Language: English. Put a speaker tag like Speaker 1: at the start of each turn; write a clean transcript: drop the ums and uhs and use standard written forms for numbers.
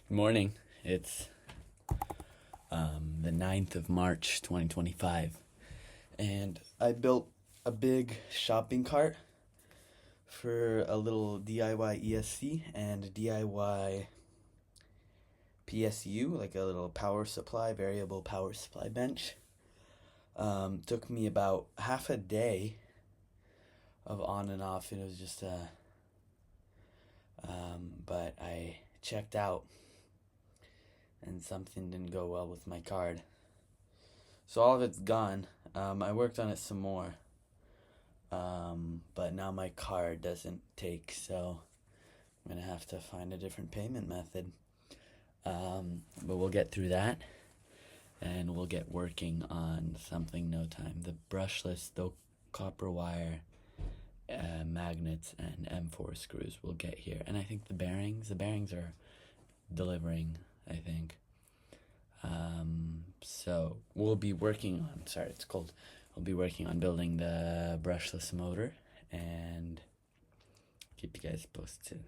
Speaker 1: Good morning. It's the 9th of March 2025, and I built a big shopping cart for a little DIY ESC and DIY PSU, like a little power supply, variable power supply bench. Took me about half a day of on and off. It was just but I checked out and something didn't go well with my card. So all of it's gone. I worked on it some more, but now my card doesn't take, so I'm gonna have to find a different payment method. But we'll get through that, and we'll get working on something no time. The brushless, though, copper wire, magnets, and M4 screws will get here. And I think the bearings are delivering, I think. So we'll be working on, sorry, it's cold. We'll be working on building the brushless motor and keep you guys posted.